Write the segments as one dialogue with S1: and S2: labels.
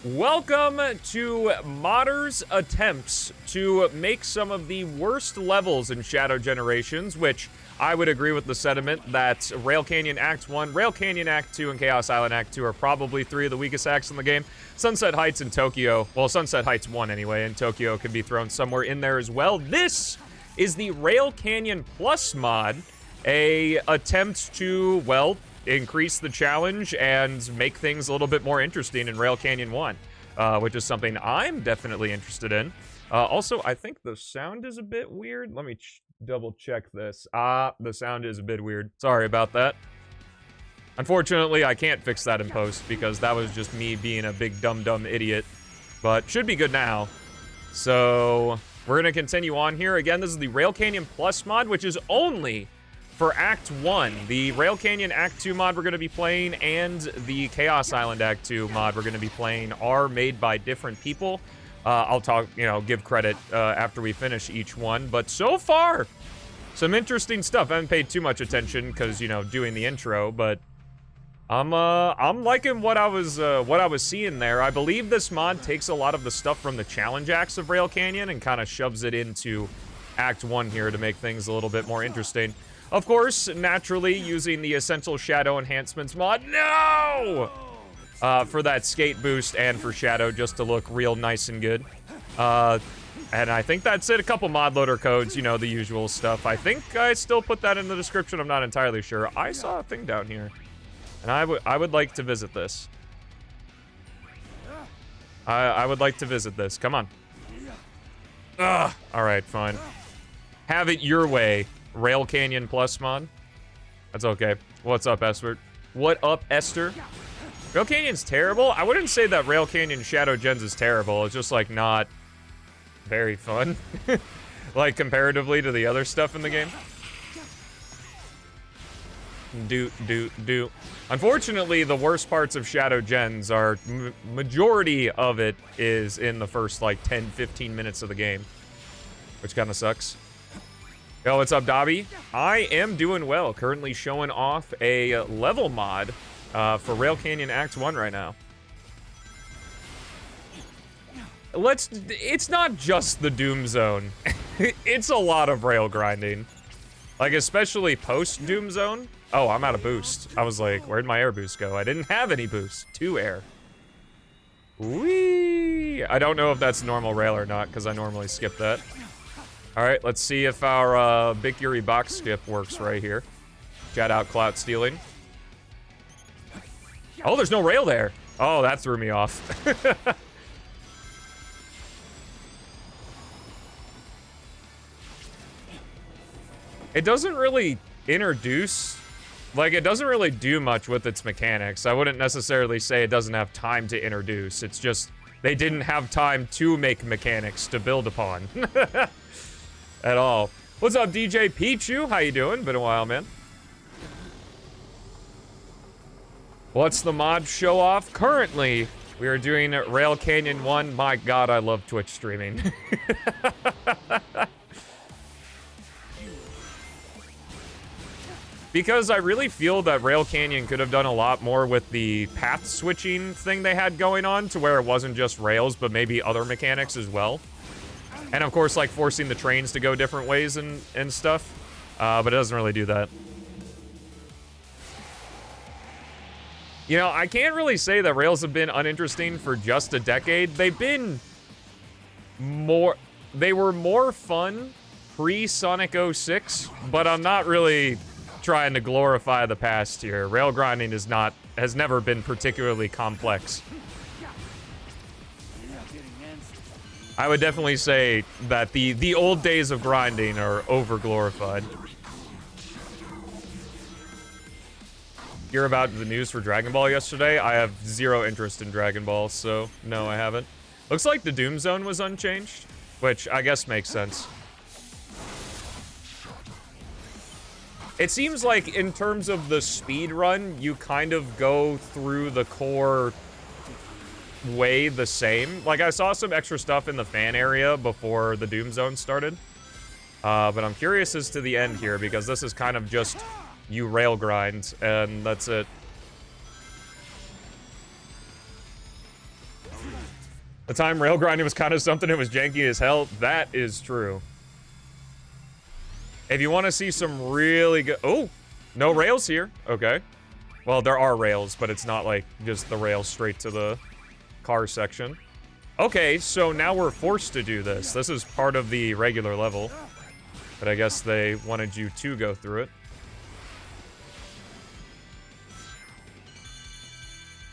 S1: Welcome to modders' attempts to make some of the worst levels in Shadow Generations, which I would agree with the sentiment that Rail Canyon Act 1, Rail Canyon Act 2, and Chaos Island Act 2 are probably three of the weakest acts in the game. Sunset Heights and Tokyo, well, Sunset Heights 1 anyway, and Tokyo can be thrown somewhere in there as well. This is the Rail Canyon Plus mod, a attempt to, well, increase the challenge and make things a little bit more interesting in Rail Canyon 1, which is something I'm definitely interested in. Also, I think the sound is a bit weird. Let me double check this. The sound is a bit weird. Sorry about that. Unfortunately, I can't fix that in post because that was just me being a big dumb idiot, but should be good now. So we're gonna continue on here. Again, this is the Rail Canyon Plus mod, which is only for Act 1. The Rail Canyon Act 2 mod we're going to be playing and the Chaos Island Act 2 mod we're going to be playing are made by different people. I'll talk, give credit after we finish each one. But so far, some interesting stuff. I haven't paid too much attention because, doing the intro, but I'm liking what I was seeing there. I believe this mod takes a lot of the stuff from the challenge acts of Rail Canyon and kind of shoves it into Act 1 here to make things a little bit more interesting. Of course, naturally, using the Essential Shadow Enhancements mod, no! For that skate boost and for Shadow, just to look real nice and good. And I think that's it. A couple mod loader codes, the usual stuff. I think I still put that in the description. I'm not entirely sure. I saw a thing down here, and I would like to visit this. I would like to visit this. Come on. Ugh. All right, fine. Have it your way. Rail Canyon Plus mod. That's okay. What's up, Esther? What up, Esther? Rail Canyon's terrible? I wouldn't say that Rail Canyon Shadow Gens is terrible. It's just, like, not very fun. Like, comparatively to the other stuff in the game. Unfortunately, the worst parts of Shadow Gens are, majority of it is in the first, like, 10-15 minutes of the game. Which kind of sucks. Yo, what's up, Dobby? I am doing well. Currently showing off a level mod for Rail Canyon Act 1 right now. It's not just the Doom Zone. It's a lot of rail grinding. Like, especially post-Doom Zone. Oh, I'm out of boost. I was like, where'd my air boost go? I didn't have any boost. 2 air. Whee! I don't know if that's normal rail or not, because I normally skip that. Alright, let's see if our Big Yuri box skip works right here. Shout out Clout Stealing. Oh, there's no rail there. Oh, that threw me off. It doesn't really introduce, like, it doesn't really do much with its mechanics. I wouldn't necessarily say it doesn't have time to introduce. It's just, they didn't have time to make mechanics to build upon. At all. What's up, DJ Pichu? How you doing? Been a while, man. What's the mod show off? Currently, we are doing Rail Canyon 1. My god, I love Twitch streaming. Because I really feel that Rail Canyon could have done a lot more with the path switching thing they had going on to where it wasn't just rails, but maybe other mechanics as well. And of course, like, forcing the trains to go different ways and stuff. But it doesn't really do that. I can't really say that rails have been uninteresting for just a decade. They've been more... They were more fun pre-Sonic 06, but I'm not really trying to glorify the past here. Rail grinding has never been particularly complex. I would definitely say that the old days of grinding are over-glorified. Hear about the news for Dragon Ball yesterday? I have zero interest in Dragon Ball, so no, I haven't. Looks like the Doom Zone was unchanged, which I guess makes sense. It seems like in terms of the speed run, you kind of go through the core way the same. Like, I saw some extra stuff in the fan area before the Doom Zone started. But I'm curious as to the end here, because this is kind of just you rail grind, and that's it. The time rail grinding was kind of something, it was janky as hell. That is true. If you want to see some really good... Oh, no rails here. Okay. Well, there are rails, but it's not like just the rails straight to the car section. Okay, so now we're forced to do this. This is part of the regular level. But I guess they wanted you to go through it.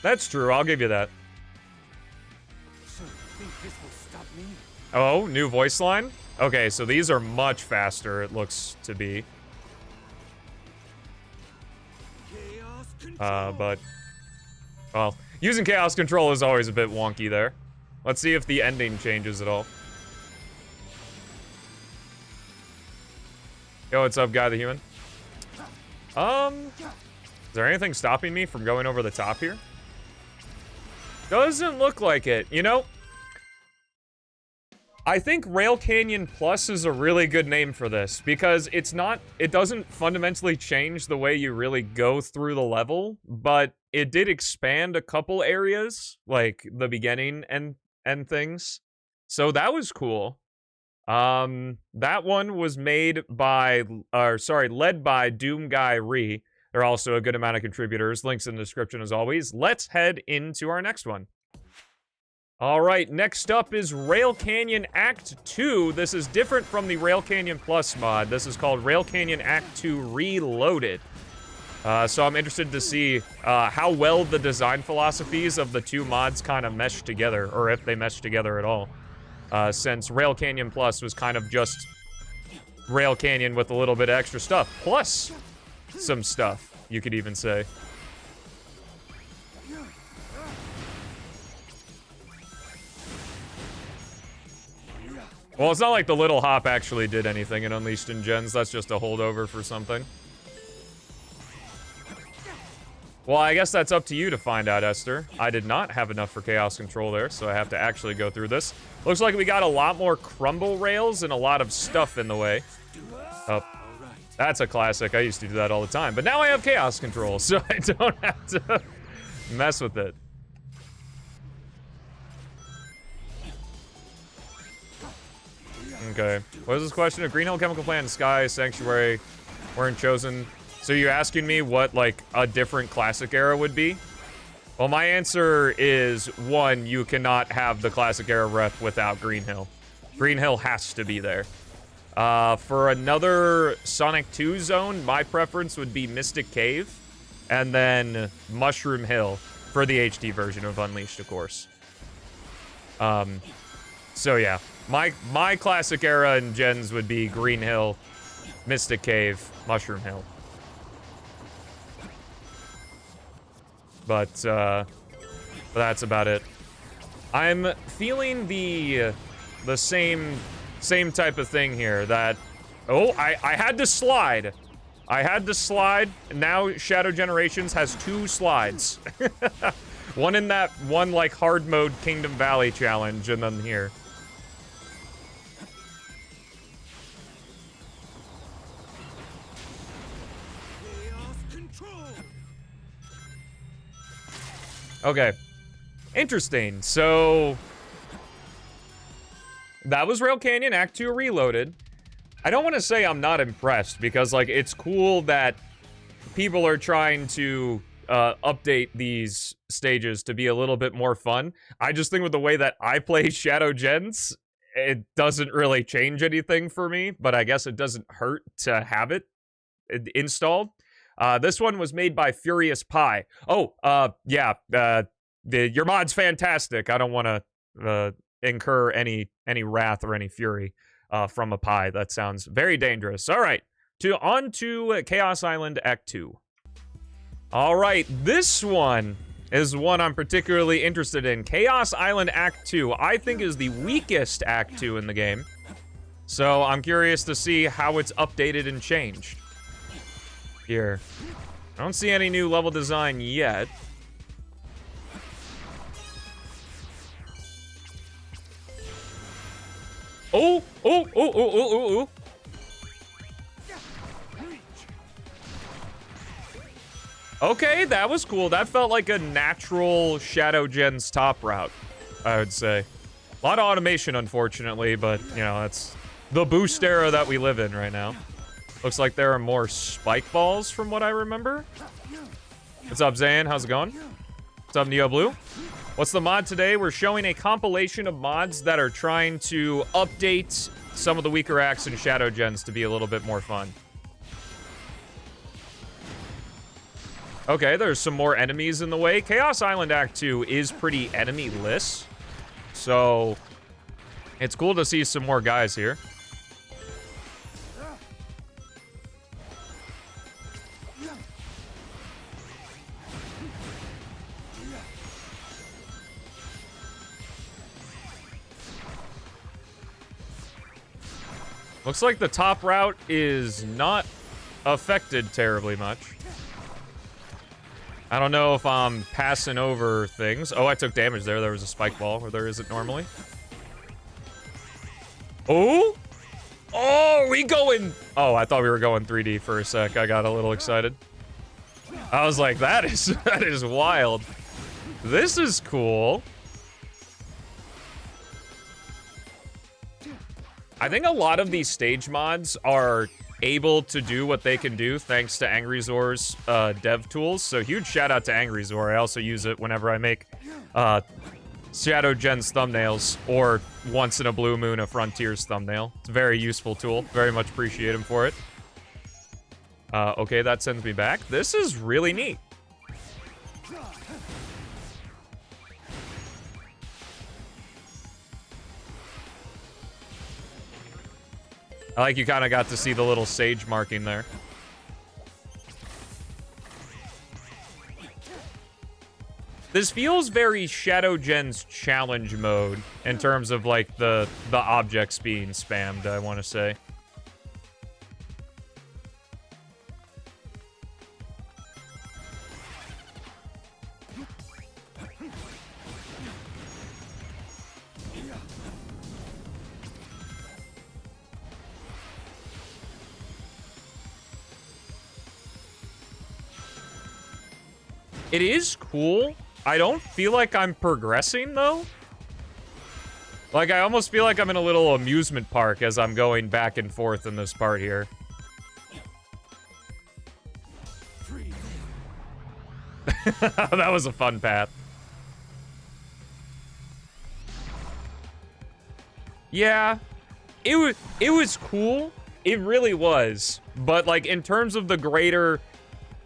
S1: That's true, I'll give you that. Oh, new voice line? Okay, so these are much faster, it looks to be. But... Well, using chaos control is always a bit wonky there. Let's see if the ending changes at all. Yo, what's up, Guy the Human? Is there anything stopping me from going over the top here? Doesn't look like it. You know, I think Rail Canyon Plus is a really good name for this because it doesn't fundamentally change the way you really go through the level, but it did expand a couple areas, like the beginning and things. So that was cool. That one was led by DoomGuyRi. There are also a good amount of contributors. Links in the description as always. Let's head into our next one. All right, next up is Rail Canyon Act 2. This is different from the Rail Canyon Plus mod. This is called Rail Canyon Act 2 Reloaded. So I'm interested to see how well the design philosophies of the two mods kind of mesh together, or if they mesh together at all. Since Rail Canyon Plus was kind of just Rail Canyon with a little bit of extra stuff. Plus some stuff, you could even say. Well, it's not like the little hop actually did anything in Unleashed in Gens. That's just a holdover for something. Well, I guess that's up to you to find out, Esther. I did not have enough for chaos control there, so I have to actually go through this. Looks like we got a lot more crumble rails and a lot of stuff in the way. Oh, that's a classic. I used to do that all the time. But now I have chaos control, so I don't have to mess with it. Okay. What is this question? A Green Hill Chemical Plant, Sky, Sanctuary weren't chosen. So you're asking me what, like, a different classic era would be? Well, my answer is, one, you cannot have the classic era rep without Green Hill. Green Hill has to be there. For another Sonic 2 zone, my preference would be Mystic Cave, and then Mushroom Hill for the HD version of Unleashed, of course. So yeah, my classic era in Gens would be Green Hill, Mystic Cave, Mushroom Hill. But that's about it. I'm feeling the same type of thing here that... Oh, I had to slide. I had to slide. Now Shadow Generations has 2 slides. One in that one, like, hard mode Kingdom Valley challenge, and then here. Okay. Interesting. So that was Rail Canyon Act 2 Reloaded. I don't want to say I'm not impressed because, like, it's cool that people are trying to update these stages to be a little bit more fun. I just think with the way that I play Shadow Gens, it doesn't really change anything for me, but I guess it doesn't hurt to have it installed. This one was made by Furious Pie. Oh, yeah, your mod's fantastic. I don't want to incur any wrath or any fury from a pie. That sounds very dangerous. All right, on to Chaos Island Act 2. All right, this one is one I'm particularly interested in. Chaos Island Act 2, I think, is the weakest Act 2 in the game. So I'm curious to see how it's updated and changed. Here. I don't see any new level design yet. Oh! Oh! Oh! Oh! Oh! Oh! Oh! Okay, that was cool. That felt like a natural Shadow Gens top route, I would say. A lot of automation, unfortunately, but, you know, that's the boost era that we live in right now. Looks like there are more spike balls from what I remember. What's up, Zayn? How's it going? What's up, Neo Blue? What's the mod today? We're showing a compilation of mods that are trying to update some of the weaker acts in Shadow Gens to be a little bit more fun. Okay, there's some more enemies in the way. Chaos Island Act 2 is pretty enemy-less, so it's cool to see some more guys here. Looks like the top route is not affected terribly much. I don't know if I'm passing over things. Oh, I took damage there. There was a spike ball where there isn't normally. Oh? Oh, we going... Oh, I thought we were going 3D for a sec. I got a little excited. I was like, that is wild. This is cool. I think a lot of these stage mods are able to do what they can do thanks to angryzor's DevTools. So huge shout out to angryzor. I also use it whenever I make Shadow Gens thumbnails, or once in a blue moon a Frontiers thumbnail. It's a very useful tool. Very much appreciate him for it. Okay, that sends me back. This is really neat. I like you kind of got to see the little sage marking there. This feels very Shadow Gens challenge mode in terms of like the objects being spammed, I want to say. It is cool. I don't feel like I'm progressing, though. Like, I almost feel like I'm in a little amusement park as I'm going back and forth in this part here. That was a fun path. Yeah, it was cool. It really was. But, like, in terms of the greater...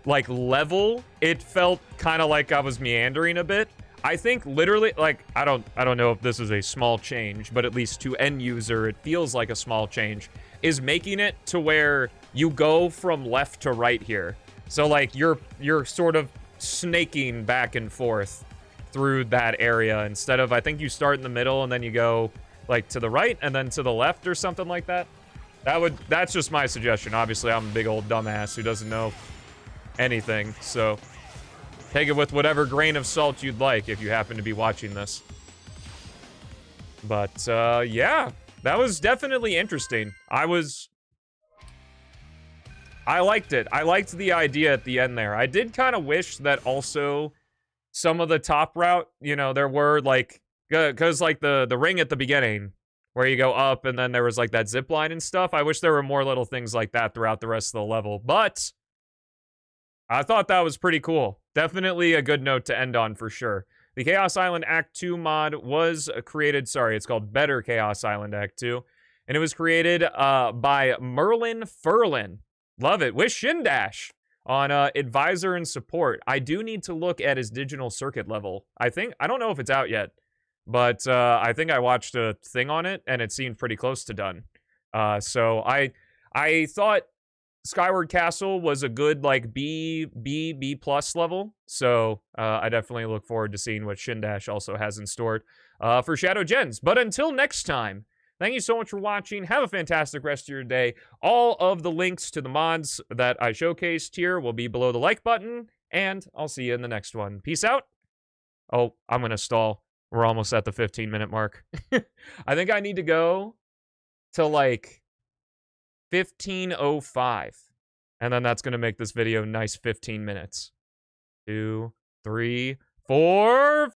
S1: like level, it felt kind of like I was meandering a bit. I think literally, like, I don't know if this is a small change, but at least to end user, it feels like a small change, is making it to where you go from left to right here. So like you're sort of snaking back and forth through that area instead of, I think you start in the middle and then you go like to the right and then to the left or something like that. That's just my suggestion. Obviously, I'm a big old dumbass who doesn't know anything, so take it with whatever grain of salt you'd like if you happen to be watching this. But yeah, that was definitely interesting. I liked it. I liked the idea at the end there. I did kind of wish that also some of the top route, you know, there were like, because like the ring at the beginning where you go up and then there was like that zip line and stuff. I wish there were more little things like that throughout the rest of the level, but I thought that was pretty cool. Definitely a good note to end on for sure. The Chaos Island Act 2 mod was created, sorry, it's called Better Chaos Island Act 2. And it was created by MerlinFerlin. Love it. With Shindash on advisor and support. I do need to look at his digital circuit level. I don't know if it's out yet, but I think I watched a thing on it and it seemed pretty close to done. So I thought Skyward Castle was a good, like, B+ level, so I definitely look forward to seeing what Shindash also has in store for Shadow Gens. But until next time, thank you so much for watching. Have a fantastic rest of your day. All of the links to the mods that I showcased here will be below the like button, and I'll see you in the next one. Peace out. Oh, I'm gonna stall. We're almost at the 15-minute mark. I think I need to go to, like, 15:05, and then that's gonna make this video nice 15 minutes. 2, 3, 4.